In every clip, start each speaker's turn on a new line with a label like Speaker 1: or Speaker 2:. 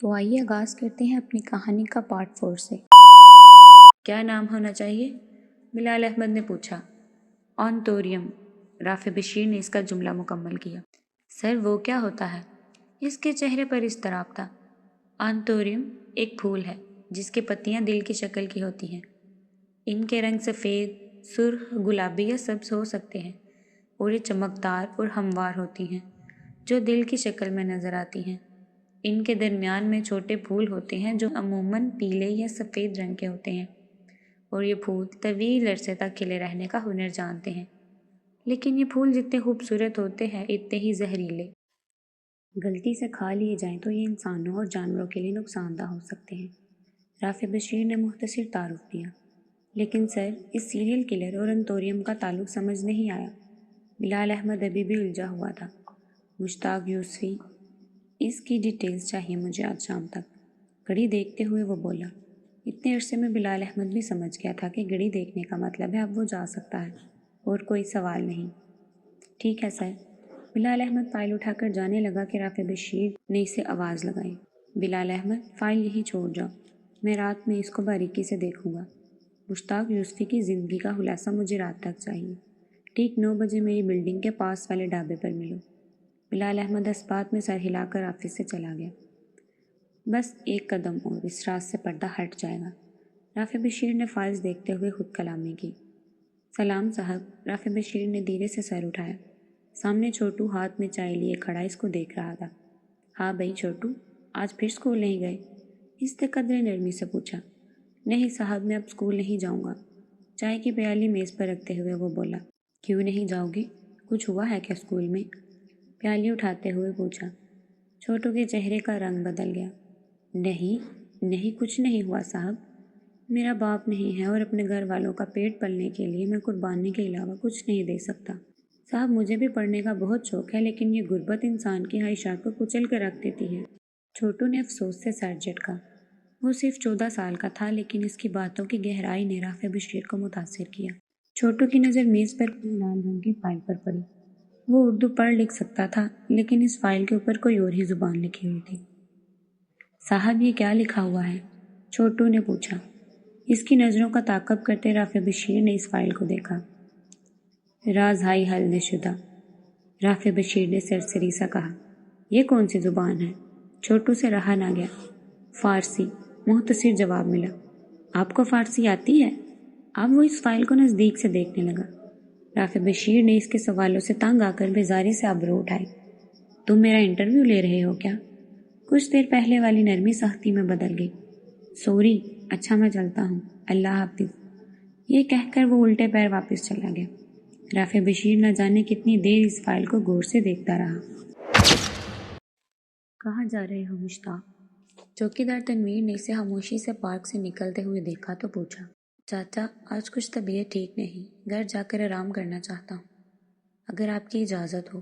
Speaker 1: تو آئیے آغاز کرتے ہیں اپنی کہانی کا پارٹ 4 سے۔
Speaker 2: کیا نام ہونا چاہیے؟ بلال احمد نے پوچھا۔ آنتوریم، رافع بشیر نے اس کا جملہ مکمل کیا۔ سر وہ کیا ہوتا ہے؟ اس کے چہرے پر اضطراب تھا۔ آنتوریم ایک پھول ہے جس کی پتیاں دل کی شکل کی ہوتی ہیں۔ ان کے رنگ سفید، سرخ، گلابی یا سبز ہو سکتے ہیں اور یہ چمکدار اور ہموار ہوتی ہیں جو دل کی شکل میں نظر آتی ہیں۔ ان کے درمیان میں چھوٹے پھول ہوتے ہیں جو عموماً پیلے یا سفید رنگ کے ہوتے ہیں اور یہ پھول طویل عرصے تک کھلے رہنے کا ہنر جانتے ہیں، لیکن یہ پھول جتنے خوبصورت ہوتے ہیں اتنے ہی زہریلے۔
Speaker 1: غلطی سے کھا لیے جائیں تو یہ انسانوں اور جانوروں کے لیے نقصان دہ ہو سکتے ہیں۔ رافع بشیر نے مختصر تعارف دیا۔ لیکن سر، اس سیریل کلر اور انتوریم کا تعلق سمجھ نہیں آیا۔ بلال احمد ابھی بھی الجھا ہوا تھا۔ مشتاق یوسفی، اس کی ڈیٹیلز چاہیے مجھے آج شام تک۔ گھڑی دیکھتے ہوئے وہ بولا۔ اتنے عرصے میں بلال احمد بھی سمجھ گیا تھا کہ گھڑی دیکھنے کا مطلب ہے اب وہ جا سکتا ہے اور کوئی سوال نہیں۔ ٹھیک ہے سر۔ بلال احمد فائل اٹھا کر جانے لگا کہ رافع بشیر نے اسے آواز لگائی۔ بلال احمد، فائل یہیں چھوڑ جاؤ، میں رات میں اس کو باریکی سے دیکھوں گا۔ مشتاق یوسفی کی زندگی کا خلاصہ مجھے رات تک چاہیے۔ ٹھیک 9 بجے میری بلڈنگ کے پاس والے ڈھابے پر ملو۔ بلال احمد اس بات میں سر ہلا کر آفس سے چلا گیا۔ بس ایک قدم اور اس رات سے پردہ ہٹ جائے گا۔ رافع بشیر نے فائلز دیکھتے ہوئے خود کلامی کی۔ سلام صاحب۔ رافع بشیر نے دھیرے سے سر اٹھایا۔ سامنے چھوٹو ہاتھ میں چائے لیے کھڑا اس کو دیکھ رہا تھا۔ ہاں بھائی چھوٹو، آج پھر اسکول نہیں گئے؟ اس نے قدرے نرمی سے پوچھا۔ نہیں صاحب، میں اب اسکول نہیں جاؤں گا۔ چائے کی پیالی میز پر رکھتے ہوئے وہ بولا۔ کیوں نہیں جاؤ گے؟ کچھ ہوا ہے کیا اسکول میں؟ پیالی اٹھاتے ہوئے پوچھا۔ چھوٹو کے چہرے کا رنگ بدل گیا۔ نہیں کچھ نہیں ہوا صاحب۔ میرا باپ نہیں ہے اور اپنے گھر والوں کا پیٹ پلنے کے لیے میں قربانی کے علاوہ کچھ نہیں دے سکتا۔ صاحب مجھے بھی پڑھنے کا بہت شوق ہے، لیکن یہ غربت انسان کی خواہشات کو کچل کر رکھ دیتی ہے۔ چھوٹو نے افسوس سے سر جھٹکا۔ وہ صرف 14 سال کا تھا، لیکن اس کی باتوں کی گہرائی نے رافع بشیر کو متاثر کیا۔ چھوٹو کی نظر میز پر کوئی لال رنگ کی فائل پر پڑی۔ وہ اردو پڑھ لکھ سکتا تھا، لیکن اس فائل کے اوپر کوئی اور ہی زبان لکھی ہوئی تھی۔ صاحب یہ کیا لکھا ہوا ہے؟ چھوٹو نے پوچھا۔ اس کی نظروں کا تعاقب کرتے رافع بشیر نے اس فائل کو دیکھا۔ راز ہائی حل شدہ، رافع بشیر نے سرسری سا کہا۔ یہ کون سی زبان ہے؟ چھوٹو سے رہا نہ گیا۔ فارسی، مختصر جواب ملا۔ آپ کو فارسی آتی ہے؟ اب وہ اس فائل کو نزدیک سے دیکھنے لگا۔ رافع بشیر نے اس کے سوالوں سے تنگ آ کر بیزاری سے ابرو اٹھائے۔ تم میرا انٹرویو لے رہے ہو کیا؟ کچھ دیر پہلے والی نرمی سختی میں بدل گئی۔ سوری، اچھا میں چلتا ہوں، اللہ حافظ۔ یہ کہہ کر وہ الٹے پیر واپس چلا گیا۔ رافع بشیر نہ جانے کتنی دیر اس فائل کو غور سے دیکھتا رہا۔ کہاں جا رہے ہو مشتاق؟ چوکیدار تنویر نے اسے خاموشی سے پارک سے نکلتے ہوئے دیکھا تو پوچھا۔ چاچا، آج کچھ طبیعت ٹھیک نہیں، گھر جا کر آرام کرنا چاہتا ہوں، اگر آپ کی اجازت ہو۔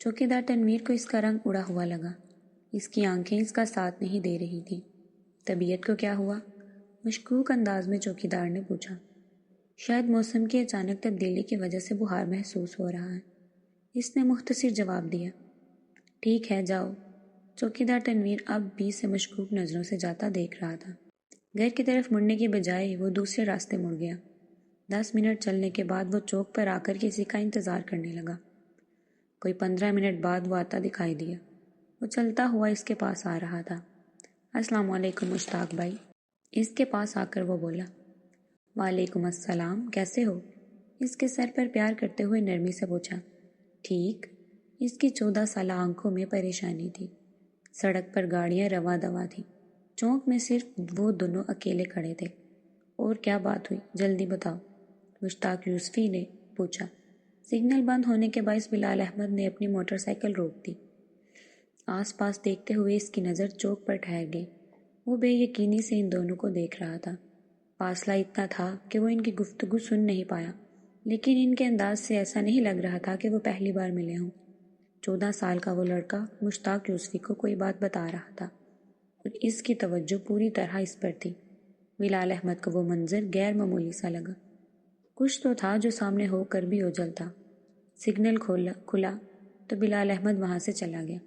Speaker 1: چوکیدار تنویر کو اس کا رنگ اڑا ہوا لگا۔ اس کی آنکھیں اس کا ساتھ نہیں دے رہی تھیں۔ طبیعت کو کیا ہوا؟ مشکوک انداز میں چوکیدار نے پوچھا۔ شاید موسم کی اچانک تبدیلی کی وجہ سے بخار محسوس ہو رہا ہے، اس نے مختصر جواب دیا۔ ٹھیک ہے جاؤ۔ چوکیدار تنویر اب بھی سے مشکوک نظروں سے جاتا دیکھ رہا تھا۔ گھر کی طرف مڑنے کی بجائے وہ دوسرے راستے مڑ گیا۔ 10 منٹ چلنے کے بعد وہ چوک پر آ کر کسی کا انتظار کرنے لگا۔ کوئی 15 منٹ بعد وہ آتا دکھائی دیا۔ وہ چلتا ہوا اس کے پاس آ رہا تھا۔ السلام علیکم مشتاق بھائی، اس کے پاس آ کر وہ بولا۔ وعلیکم السلام، کیسے ہو؟ اس کے سر پر پیار کرتے ہوئے نرمی سے پوچھا۔ ٹھیک۔ اس کی 14 سالہ آنکھوں میں پریشانی تھی۔ سڑک پر گاڑیاں رواں دواں تھیں۔ چوک میں صرف وہ دونوں اکیلے کھڑے تھے۔ اور کیا بات ہوئی، جلدی بتاؤ، مشتاق یوسفی نے پوچھا۔ سگنل بند ہونے کے باعث بلال احمد نے اپنی موٹر سائیکل روک دی۔ آس پاس دیکھتے ہوئے اس کی نظر چوک پر ٹھہر گئی۔ وہ بے یقینی سے ان دونوں کو دیکھ رہا تھا۔ فاصلہ اتنا تھا کہ وہ ان کی گفتگو سن نہیں پایا، لیکن ان کے انداز سے ایسا نہیں لگ رہا تھا کہ وہ پہلی بار ملے ہوں۔ 14 سال کا وہ لڑکا مشتاق یوسفی کو کوئی بات بتا رہا تھا اور اس کی توجہ پوری طرح اس پر تھی۔ بلال احمد کو وہ منظر غیر معمولی سا لگا۔ کچھ تو تھا جو سامنے ہو کر بھی اوجھل تھا۔ سگنل کھلا تو بلال احمد وہاں سے چلا گیا۔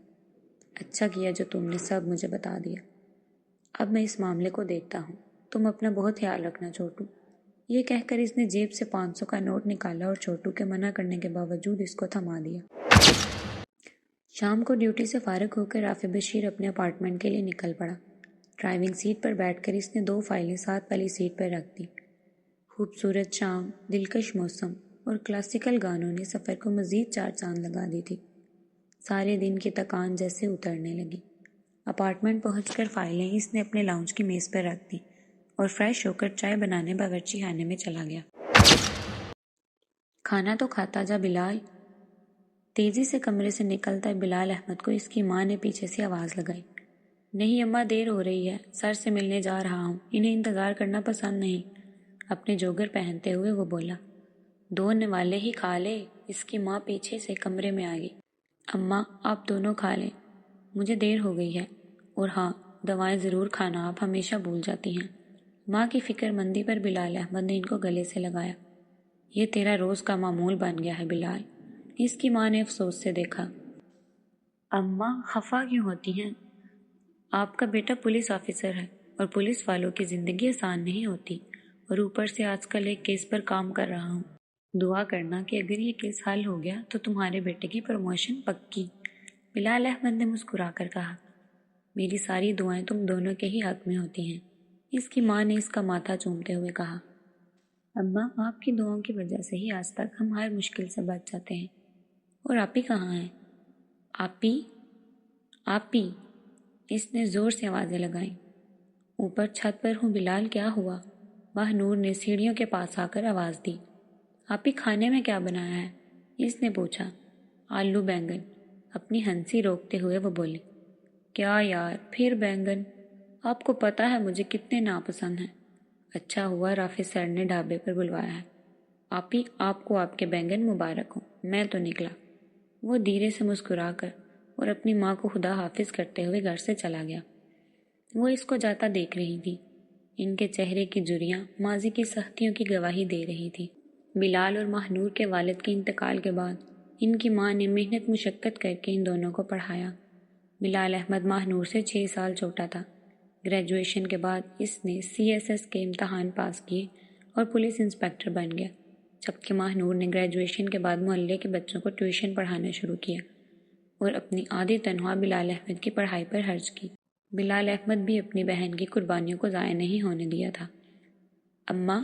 Speaker 1: اچھا کیا جو تم نے سب مجھے بتا دیا۔ اب میں اس معاملے کو دیکھتا ہوں، تم اپنا بہت خیال رکھنا چھوٹو۔ یہ کہہ کر اس نے جیب سے 500 کا نوٹ نکالا اور چھوٹو کے منع کرنے کے باوجود اس کو تھما دیا۔ شام کو ڈیوٹی سے فارغ ہو کر رافع بشیر اپنے اپارٹمنٹ کے لیے نکل پڑا۔ ڈرائیونگ سیٹ پر بیٹھ کر اس نے 2 فائلیں ساتھ والی سیٹ پر رکھ دی۔ خوبصورت شام، دلکش موسم اور کلاسیکل گانوں نے سفر کو مزید 4 چاند لگا دی تھی۔ سارے دن کی تکان جیسے اترنے لگی۔ اپارٹمنٹ پہنچ کر فائلیں اس نے اپنے لاؤنج کی میز پر رکھ دی اور فریش ہو کر چائے بنانے باورچی خانے میں چلا گیا۔ کھانا تو کھاتا جا بلال۔ تیزی سے کمرے سے نکلتا بلال احمد کو اس کی ماں نے پیچھے سے آواز لگائی۔ نہیں اماں، دیر ہو رہی ہے، سر سے ملنے جا رہا ہوں، انہیں انتظار کرنا پسند نہیں۔ اپنے جوگر پہنتے ہوئے وہ بولا۔ 2 نوالے ہی کھا لے۔ اس کی ماں پیچھے سے کمرے میں آ گئی۔ اماں آپ دونوں کھا لیں، مجھے دیر ہو گئی ہے، اور ہاں دوائیں ضرور کھانا، آپ ہمیشہ بھول جاتی ہیں۔ ماں کی فکر مندی پر بلال احمد نے ان کو گلے سے لگایا۔ یہ تیرا روز کا معمول بن گیا ہے بلال، اس کی ماں نے افسوس سے دیکھا۔ اماں خفا کیوں ہوتی ہیں؟ آپ کا بیٹا پولیس آفیسر ہے اور پولیس والوں کی زندگی آسان نہیں ہوتی، اور اوپر سے آج کل ایک کیس پر کام کر رہا ہوں۔ دعا کرنا کہ اگر یہ کیس حل ہو گیا تو تمہارے بیٹے کی پروموشن پکی۔ بلال احمد نے مسکرا کر کہا۔ میری ساری دعائیں تم دونوں کے ہی حق میں ہوتی ہیں، اس کی ماں نے اس کا ماتھا چومتے ہوئے کہا۔ اماں آپ کی دعاؤں کی وجہ سے ہی آج تک ہم ہر مشکل سے بچ جاتے ہیں۔ اور آپی کہاں ہیں؟ آپی آپی، اس نے زور سے آوازیں لگائیں۔ اوپر چھت پر ہوں بلال، کیا ہوا؟ ماہ نور نے سیڑھیوں کے پاس آ کر آواز دی۔ آپی کھانے میں کیا بنایا ہے؟ اس نے پوچھا۔ آلو بینگن، اپنی ہنسی روکتے ہوئے وہ بولی۔ کیا یار، پھر بینگن؟ آپ کو پتہ ہے مجھے کتنے ناپسند ہیں۔ اچھا ہوا رافع سر نے ڈھابے پر بلوایا ہے۔ آپی آپ کو آپ کے بینگن مبارک ہوں، میں تو نکلا۔ وہ دھیرے سے مسکرا کر اور اپنی ماں کو خدا حافظ کرتے ہوئے گھر سے چلا گیا۔ وہ اس کو جاتا دیکھ رہی تھی۔ ان کے چہرے کی جریاں ماضی کی سختیوں کی گواہی دے رہی تھی۔ بلال اور ماہ نور کے والد کے انتقال کے بعد ان کی ماں نے محنت مشقت کر کے ان دونوں کو پڑھایا۔ بلال احمد ماہ نور سے 6 سال چھوٹا تھا۔ گریجویشن کے بعد اس نے CSS کے امتحان پاس کیے اور پولیس انسپکٹر بن گیا، جبکہ ماہ نور نے گریجویشن کے بعد محلے کے بچوں کو ٹیوشن پڑھانا شروع کیا اور اپنی آدھی تنخواہ بلال احمد کی پڑھائی پر خرچ کی۔ بلال احمد بھی اپنی بہن کی قربانیوں کو ضائع نہیں ہونے دیا تھا۔ اماں،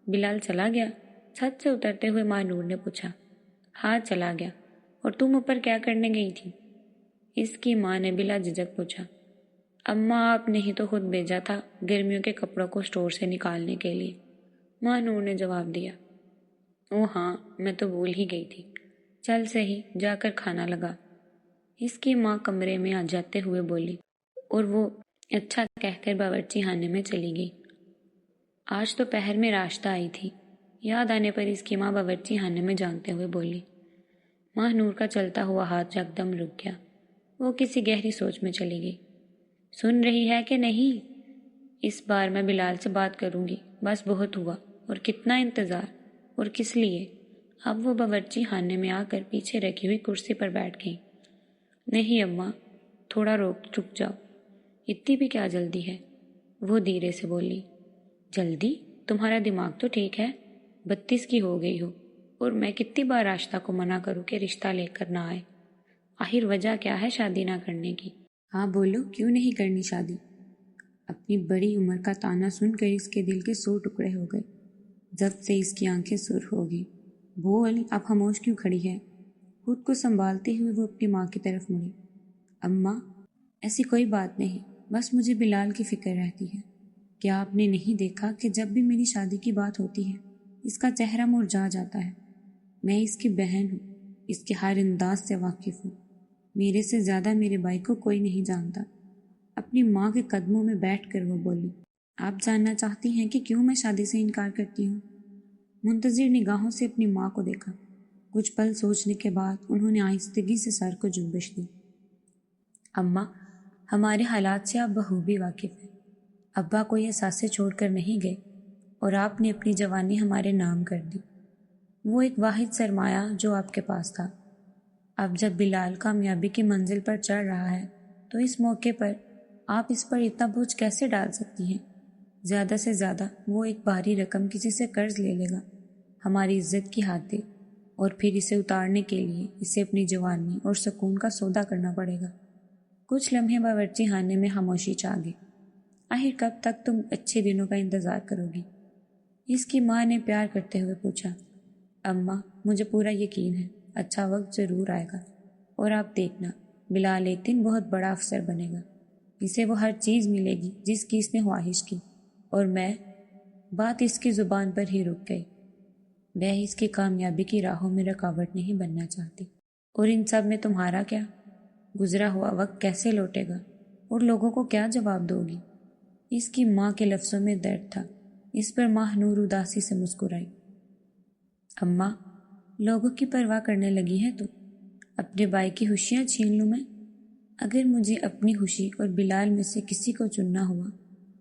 Speaker 1: بلال چلا گیا؟ چھت سے اترتے ہوئے ماہ نور نے پوچھا۔ ہاں چلا گیا، اور تم اوپر کیا کرنے گئی تھی؟ اس کی ماں نے بلا جھجک پوچھا۔ اماں آپ نے ہی تو خود بھیجا تھا گرمیوں کے کپڑوں کو اسٹور سے نکالنے کے لیے، ماہ نور نے جواب دیا۔ او ہاں، میں تو بھول ہی گئی تھی، چل صحیح جا کر کھانا لگا، اس کی ماں کمرے میں آ جاتے ہوئے بولی، اور وہ اچھا کہہ کر باورچی خانے میں چلی گئی۔ آج تو پہر میں راشتہ آئی تھی، یاد آنے پر اس کی ماں باورچی خانے میں جھانکتے ہوئے بولی۔ ماہ نور کا چلتا ہوا ہاتھ یکدم رک گیا، وہ کسی گہری سوچ میں چلی گئی۔ سن رہی ہے کہ نہیں؟ اس بار میں بلال سے بات کروں گی، بس بہت ہوا، اور کتنا انتظار، اور کس لیے؟ اب وہ باورچی خانے میں آ کر پیچھے رکھی ہوئی کرسی پر بیٹھ گئی۔ نہیں اماں، تھوڑا رک جاؤ، اتنی بھی کیا جلدی ہے؟ وہ دھیرے سے بولی۔ جلدی؟ تمہارا دماغ تو ٹھیک ہے، 32 کی ہو گئی ہو، اور میں کتنی بار راشتہ کو منع کروں کہ رشتہ لے کر نہ آئے؟ آخر وجہ کیا ہے شادی نہ کرنے کی؟ ہاں بولو، کیوں نہیں کرنی شادی؟ اپنی بڑی عمر کا تانا سن کر اس کے دل کے 100 ٹکڑے ہو گئے۔ جب سے اس کی آنکھیں سرخ ہو گئی۔ بول، اب خاموش کیوں کھڑی ہے؟ خود کو سنبھالتے ہوئے وہ اپنی ماں کی طرف مڑی۔ اماں، ایسی کوئی بات نہیں، بس مجھے بلال کی فکر رہتی ہے۔ کیا آپ نے نہیں دیکھا کہ جب بھی میری شادی کی بات ہوتی ہے اس کا چہرہ مرجھا جاتا ہے؟ میں اس کی بہن ہوں، اس کے ہر انداز سے واقف ہوں، میرے سے زیادہ میرے بھائی کو کوئی نہیں جانتا۔ اپنی ماں کے قدموں میں بیٹھ کر وہ بولی۔ آپ جاننا چاہتی ہیں کہ کیوں میں شادی سے انکار کرتی ہوں؟ منتظر نگاہوں سے اپنی ماں کو دیکھا۔ کچھ پل سوچنے کے بعد انہوں نے آہستگی سے سر کو جنبش دی۔ اماں، ہمارے حالات سے آپ بخوبی واقف ہیں۔ ابا کوئی اثاثے چھوڑ کر نہیں گئے، اور آپ نے اپنی جوانی ہمارے نام کر دی۔ وہ ایک واحد سرمایہ جو آپ کے پاس تھا۔ اب جب بلال کامیابی کی منزل پر چڑھ رہا ہے تو اس موقع پر آپ اس پر اتنا بوجھ کیسے ڈال سکتی ہیں؟ زیادہ سے زیادہ وہ ایک بھاری رقم کسی سے قرض لے لے گا، ہماری عزت کی ہاتھ دے، اور پھر اسے اتارنے کے لیے اسے اپنی جوانی اور سکون کا سودا کرنا پڑے گا۔ کچھ لمحے باورچی خانے میں خاموشی چھا گئی۔ آخر کب تک تم اچھے دنوں کا انتظار کرو گی؟ اس کی ماں نے پیار کرتے ہوئے پوچھا۔ اماں، مجھے پورا یقین ہے اچھا وقت ضرور آئے گا، اور آپ دیکھنا بلال ایک دن بہت بڑا افسر بنے گا، اسے وہ ہر چیز ملے گی جس کی اس نے خواہش کی، اور میں… بات اس کی زبان پر ہی رک گئی۔ وہ اس کی کامیابی کی راہوں میں رکاوٹ نہیں بننا چاہتی۔ اور ان سب میں تمہارا کیا؟ گزرا ہوا وقت کیسے لوٹے گا اور لوگوں کو کیا جواب دو گی؟ اس کی ماں کے لفظوں میں درد تھا۔ اس پر ماہ نور اداسی سے مسکرائی۔ اماں، لوگوں کی پرواہ کرنے لگی ہے تو اپنے بھائی کی خوشیاں چھین لوں میں؟ اگر مجھے اپنی خوشی اور بلال میں سے کسی کو چننا ہوا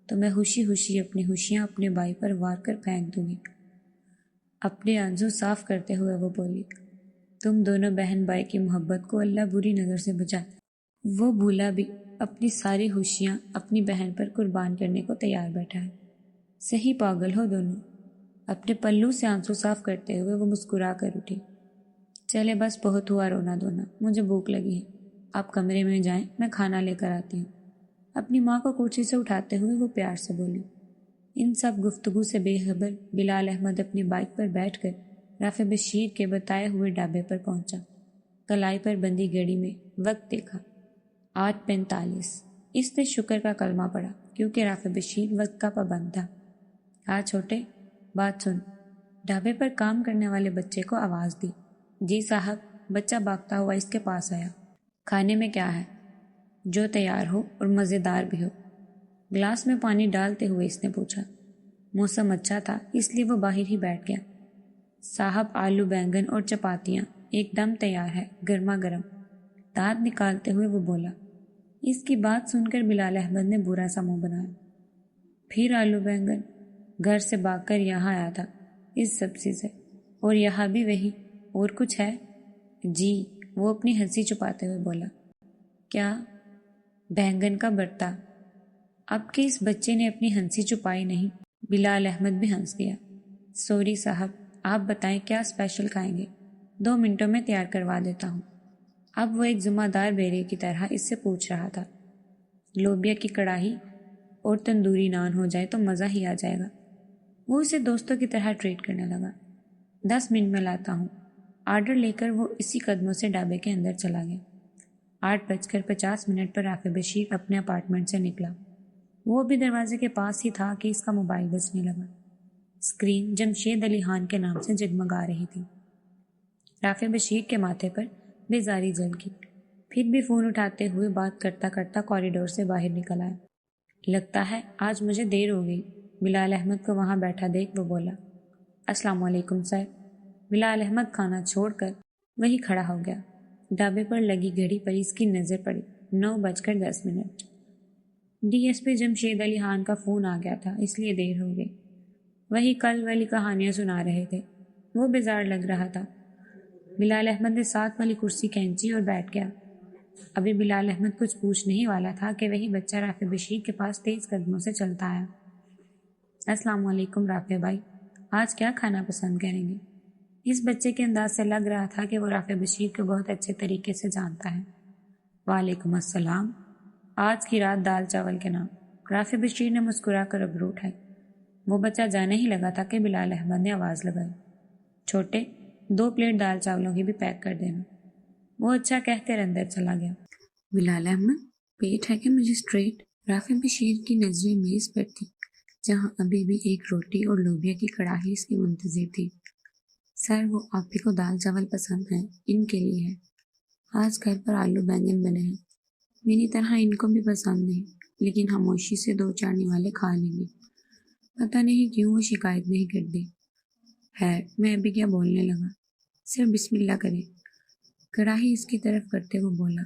Speaker 1: تو میں خوشی خوشی اپنی خوشیاں اپنے بھائی پر وار کر پھینک دوں گی۔ اپنے آنسو صاف کرتے ہوئے وہ بولی، تم دونوں بہن بھائی کی محبت کو اللہ بری نظر سے بچائے۔ وہ بھولا بھی اپنی ساری خوشیاں اپنی بہن پر قربان کرنے کو تیار بیٹھا ہے۔ صحیح پاگل ہو دونوں۔ اپنے پلو سے آنسو صاف کرتے ہوئے وہ مسکرا کر اٹھی۔ چلے بس بہت ہوا رونا دھونا، مجھے بھوک لگی ہے، آپ کمرے میں جائیں، میں کھانا لے کر آتی ہوں۔ اپنی ماں کو کرسی سے اٹھاتے ہوئے وہ پیار سے بولی۔ ان سب گفتگو سے بے خبر بلال احمد اپنی بائک پر بیٹھ کر رافع بشیر کے بتائے ہوئے ڈھابے پر پہنچا۔ کلائی پر بندھی گھڑی میں وقت دیکھا، 8:45۔ اس نے شکر کا کلمہ پڑھا کیونکہ رافع بشیر وقت کا پابند تھا۔ ہاں چھوٹے، بات سن۔ ڈھابے پر کام کرنے والے بچے کو آواز دی۔ جی صاحب۔ بچہ بھاگتا ہوا اس کے پاس آیا۔ کھانے میں کیا ہے؟ جو تیار ہو اور مزیدار بھی ہو۔ گلاس میں پانی ڈالتے ہوئے اس نے پوچھا۔ موسم اچھا تھا اس لیے وہ باہر ہی بیٹھ گیا۔ صاحب، آلو بینگن اور چپاتیاں ایک دم تیار ہے، گرما گرم، دانت نکالتے ہوئے وہ بولا۔ اس کی بات سن کر بلال احمد نے برا سا منہ بنایا۔ پھر آلو بینگن؟ گھر سے بھاگ کر یہاں آیا تھا اس سبزی سے، اور یہاں بھی وہی، اور کچھ ہے؟ جی، وہ اپنی ہنسی چھپاتے ہوئے بولا۔ کیا؟ بینگن کا بھرتا۔ اب کہ اس بچے نے اپنی ہنسی چھپائی نہیں، بلال احمد بھی ہنس دیا۔ سوری صاحب، آپ بتائیں کیا اسپیشل کھائیں گے؟ 2 منٹوں میں تیار کروا دیتا ہوں۔ اب وہ ایک ذمہ دار بیٹے کی طرح اس سے پوچھ رہا تھا۔ لوبیا کی کڑاہی اور تندوری نان ہو جائے تو مزہ ہی آ جائے گا۔ وہ اسے دوستوں کی طرح ٹریٹ کرنے لگا۔ 10 منٹ میں لاتا ہوں۔ آرڈر لے کر وہ اسی قدموں سے ڈھابے کے اندر چلا گیا۔ 8:50 پر رافع بشیر اپنے اپارٹمنٹ سے نکلا۔ وہ بھی دروازے کے پاس ہی تھا کہ اس کا موبائل بجنے لگا۔ اسکرین جمشید علی خان کے نام سے جگمگا رہی تھی۔ رافع بشیر کے ماتھے پر بیزاری جھل گئی، پھر بھی فون اٹھاتے ہوئے بات کرتا کرتا کوریڈور سے باہر نکل آیا۔ لگتا ہے آج مجھے دیر ہو گئی۔ بلال احمد کو وہاں بیٹھا دیکھ وہ بولا۔ السلام علیکم سر۔ بلال احمد کھانا چھوڑ کر وہی کھڑا ہو گیا۔ ڈھابے پر لگی گھڑی پر اس کی نظر پڑی۔ 9:10۔ D S P Jamshed Ali Khan کا فون آ گیا تھا اس لیے دیر ہو گئی۔ وہی کل والی کہانیاں سنا رہے تھے۔ وہ بیزار لگ رہا تھا۔ بلال احمد نے ساتھ والی کرسی کھینچی اور بیٹھ گیا۔ ابھی بلال احمد کچھ پوچھ نہیں والا تھا کہ وہی بچہ رافع بشیر کے پاس تیز قدموں سے چلتا آیا۔ السلام علیکم رافع بھائی، آج کیا کھانا پسند کریں گے؟ اس بچے کے انداز سے لگ رہا تھا کہ وہ رافع بشیر کو بہت اچھے طریقے سے جانتا ہے۔ وعلیکم السلام۔ آج کی رات دال چاول کے نام۔ رافع بشیر نے مسکرا کر ابرو اٹھائے۔ وہ بچہ جانے ہی لگا تھا کہ بلال احمد نے آواز لگائی۔ چھوٹے، 2 پلیٹ دال چاولوں کی بھی پیک کر دینا۔ وہ اچھا کہہ کر اندر چلا گیا۔ بلال احمد، پیٹ ہے کہ مجھے اسٹریٹ؟ رافع بشیر کی نظریں میز پر تھی جہاں ابھی بھی ایک روٹی اور لوبیا کی کڑاہی اس کی منتظر تھی۔ سر، وہ آپ ہی کو دال چاول پسند ہیں، ان کے لیے ہے۔ آج گھر پر آلو بینگن بنے ہیں، میری طرح ان کو بھی پسند نہیں، لیکن خاموشی سے 2 چاڑنے والے کھا لیں گے۔ پتہ نہیں کیوں وہ شکایت نہیں کرتی۔ خیر، میں ابھی کیا بولنے لگا، صرف بسم اللہ کریں۔ کڑاہی اس کی طرف کرتے وہ بولا۔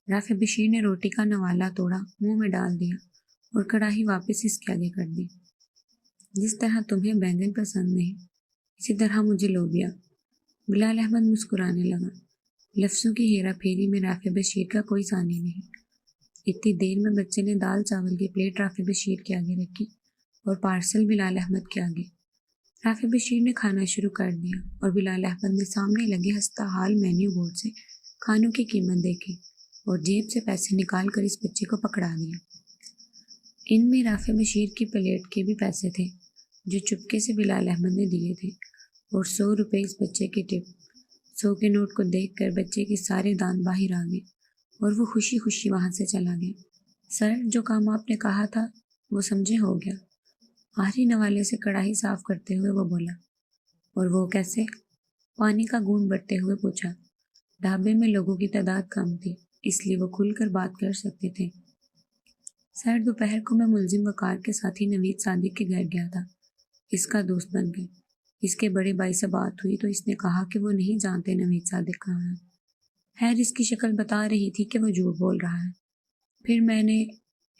Speaker 1: رافع بشیر نے روٹی کا نوالا توڑا، منہ میں ڈال دیا اور کڑاہی واپس اس کے آگے کر دی۔ جس طرح تمہیں بینگن پسند نہیں، اسی طرح مجھے لوبیا۔ بلال احمد مسکرانے لگا۔ لفظوں کی ہیرا پھیری میں رافع بشیر کا کوئی ثانی نہیں۔ اتنی دیر میں بچے نے دال چاول کی پلیٹ رافع بشیر کے آگے رکھی اور پارسل بلال احمد کے آگے۔ رافع بشیر نے کھانا شروع کر دیا اور بلال احمد نے سامنے لگے ہستہ حال مینیو بورڈ سے کھانوں کی قیمت دیکھی اور جیب سے پیسے نکال کر اس بچے کو پکڑا دیا۔ ان میں رافع بشیر کی پلیٹ کے بھی پیسے تھے جو چپکے سے بلال احمد نے دیے تھے، اور 100 روپے اس بچے کی ٹپ۔ 100 کے نوٹ کو دیکھ کر بچے کے سارے دانت باہر آ گئے اور وہ خوشی خوشی وہاں سے چلا گیا۔ سر، جو کام آپ نے کہا تھا وہ سمجھے ہو گیا، آخری نوالے سے کڑاہی صاف کرتے ہوئے وہ بولا۔ اور وہ کیسے؟ پانی کا گھونٹ بھرتے ہوئے پوچھا۔ ڈھابے میں لوگوں کی تعداد کم تھی، اس لیے وہ کھل کر بات کر سکتے تھے۔ سر، دوپہر کو میں ملزم وقار کے ساتھی نوید صادق کے گھر گیا تھا، اس کا دوست بن گئے۔ اس کے بڑے بھائی سے بات ہوئی تو اس نے کہا کہ وہ نہیں جانتے نوید صادق کہاں ہے۔ خیر، اس کی شکل بتا رہی تھی کہ وہ جھوٹ بول رہا ہے۔ پھر میں نے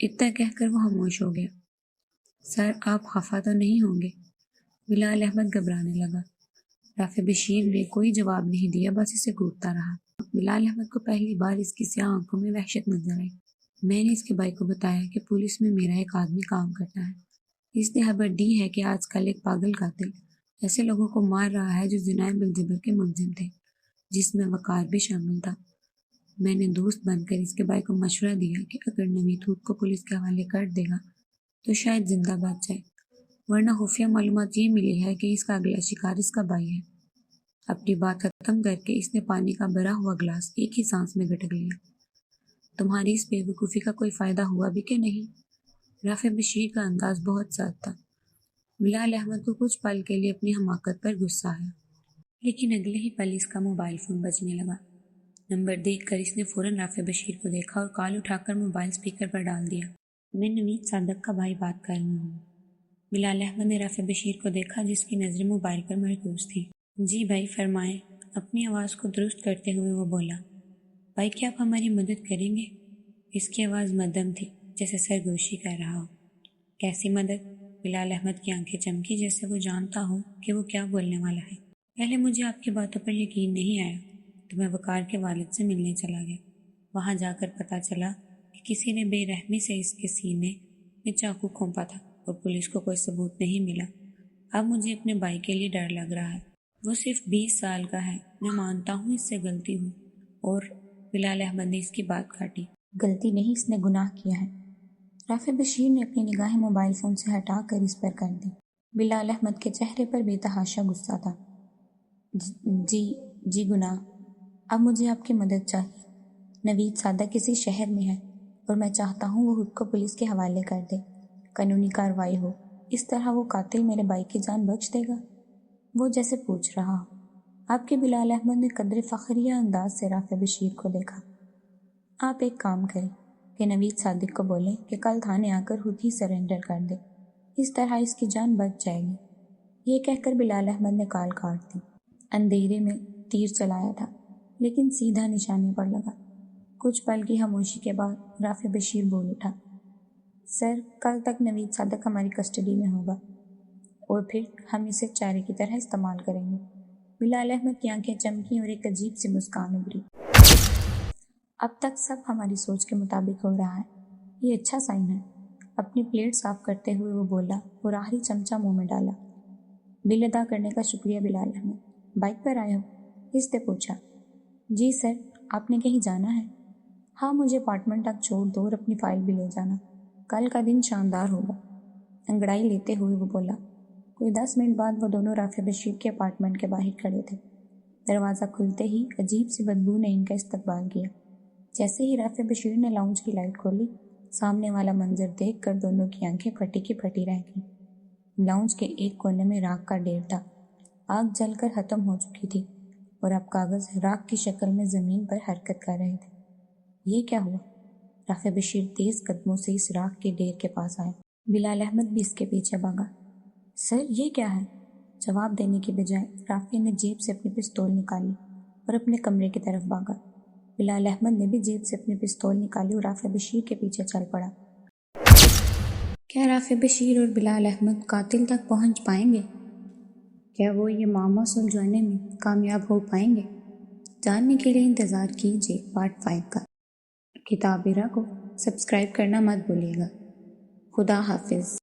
Speaker 1: اتنا کہہ کر وہ خاموش ہو گیا۔ سر، آپ خفا تو نہیں ہوں گے؟ بلال احمد گھبرانے لگا۔ رافع بشیر نے کوئی جواب نہیں دیا، بس اسے گھورتا رہا۔ بلال احمد کو پہلی بار اس کی سیاہ آنکھوں میں وحشت نظر آئی۔ میں نے اس کے بھائی کو بتایا کہ پولیس میں میرا ایک آدمی کام کرتا ہے۔ اس نے خبر دی ہے کہ آج کل ایک پاگل قاتل ایسے لوگوں کو مار رہا ہے جو زنا بالجبر کے ملزم تھے، جس میں وقار بھی شامل تھا۔ میں نے دوست بن کر اس کے بھائی کو مشورہ دیا کہ اگر نوید خود کو پولیس کے حوالے کر دے گا تو شاید زندہ بچ جائے، ورنہ خفیہ معلومات یہ ملی ہے کہ اس کا اگلا شکار اس کا بھائی ہے۔ اپنی بات ختم کر کے اس نے پانی کا بھرا ہوا گلاس ایک ہی سانس میں گٹک لیا۔ تمہاری اس بے وقوفی کا کوئی فائدہ ہوا بھی کہ نہیں؟ رافع بشیر کا انداز بہت سخت تھا۔ بلال احمد کو کچھ پل کے لیے اپنی حماقت پر غصہ آیا، لیکن اگلے ہی پل اس کا موبائل فون بجنے لگا۔ نمبر دیکھ کر اس نے فوراً رافع بشیر کو دیکھا اور کال اٹھا کر موبائل اسپیکر پر ڈال دیا۔ میں نوید صادق کا بھائی بات کر رہا ہوں۔ بلال احمد نے رافع بشیر کو دیکھا جس کی نظریں موبائل پر مرکوز تھیں۔ جی بھائی، فرمائیں۔ اپنی آواز کو درست کرتے ہوئے وہ بولا۔ بھائی، کیا آپ ہماری مدد کریں گے؟ اس کی آواز مدھم تھی، جیسے سرگوشی کر رہا ہو۔ کیسی مدد؟ بلال احمد کی آنکھیں چمکی جیسے وہ جانتا ہو کہ وہ کیا بولنے والا ہے۔ پہلے مجھے آپ کی باتوں پر یقین نہیں آیا تو میں وقار کے والد سے ملنے چلا گیا۔ وہاں جا کر پتہ چلا کہ کسی نے بے رحمی سے اس کے سینے میں چاقو کھونپا تھا اور پولیس کو کوئی ثبوت نہیں ملا۔ اب مجھے اپنے بھائی کے لیے ڈر لگ رہا ہے۔ وہ صرف 20 سال کا ہے۔ میں مانتا ہوں اس سے غلطی ہوئی، اور بلال احمد نے اس کی بات کاٹی۔ غلطی نہیں، اس نے گناہ کیا ہے۔ رافع بشیر نے اپنی نگاہیں موبائل فون سے ہٹا کر اس پر کر دی۔ بلال احمد کے چہرے پر بے تحاشا غصہ تھا۔ جی گناہ۔ اب مجھے آپ کی مدد چاہیے۔ نوید صادق کسی شہر میں ہے اور میں چاہتا ہوں وہ خود کو پولیس کے حوالے کر دے، قانونی کارروائی ہو۔ اس طرح وہ قاتل میرے بھائی کی جان بخش دے گا۔ وہ جیسے پوچھ رہا ہو۔ آپ کے بلال احمد نے قدر فخریہ انداز سے رافع بشیر کو دیکھا۔ آپ ایک کام کریں کہ نوید صادق کو بولیں کہ کل تھانے آ کر خود ہی سرنڈر کر دے، اس طرح اس کی جان بچ جائے گی۔ یہ کہہ کر بلال احمد نے کال کاٹ دی۔ اندھیرے میں تیر چلایا تھا لیکن سیدھا نشانے پر لگا۔ کچھ پل کی خاموشی کے بعد رافع بشیر بول اٹھا۔ سر، کل تک نوید صادق ہماری کسٹڈی میں ہوگا اور پھر ہم اسے چارے کی طرح استعمال کریں گے۔ بلال احمد کی آنکھیں چمکیں اور ایک عجیب سی مسکان ابھری۔ اب تک سب ہماری سوچ کے مطابق ہو رہا ہے، یہ اچھا سائن ہے۔ اپنی پلیٹ صاف کرتے ہوئے وہ بولا اور آخری چمچہ منہ میں ڈالا۔ بل ادا کرنے کا شکریہ بلال احمد۔ بائک پر آئے ہو؟ اس نے پوچھا۔ جی سر، آپ نے کہیں جانا ہے؟ ہاں، مجھے اپارٹمنٹ تک چھوڑ دو اور اپنی فائل بھی لے جانا، کل کا دن شاندار ہوگا۔ انگڑائی لیتے ہوئے وہ بولا۔ کوئی 10 منٹ بعد وہ دونوں رافع بشیر کے اپارٹمنٹ کے باہر کھڑے تھے۔ دروازہ کھلتے ہی عجیب سی بدبو نے ان کا استقبال کیا۔ جیسے ہی رافع بشیر نے لاؤنج کی لائٹ کھولی، سامنے والا منظر دیکھ کر دونوں کی آنکھیں پھٹی کی پھٹی رہ گئیں۔ لاؤنج کے ایک کونے میں راکھ کا ڈھیر تھا۔ آگ جل کر ختم ہو چکی تھی اور اب کاغذ راکھ کی شکل میں زمین پر حرکت کر رہے تھے۔ یہ کیا ہوا؟ رافع بشیر تیز قدموں سے اس راکھ کے ڈھیر کے پاس آیا۔ بلال احمد بھی اس کے پیچھے بھاگا۔ سر، یہ کیا ہے؟ جواب دینے کی بجائے رافع نے جیب سے اپنی پستول نکالی اور اپنے کمرے کی طرف بھاگا۔ بلال احمد نے بھی جیب سے اپنی پستول نکالی اور رافع بشیر کے پیچھے چل پڑا۔ کیا رافع بشیر اور بلال احمد قاتل تک پہنچ پائیں گے؟ کیا وہ یہ معمہ سلجھانے میں کامیاب ہو پائیں گے؟ جاننے کے لیے انتظار کیجیے پارٹ 5 کا۔ کتاب ہیرا کو سبسکرائب کرنا مت بھولیے گا۔ خدا حافظ۔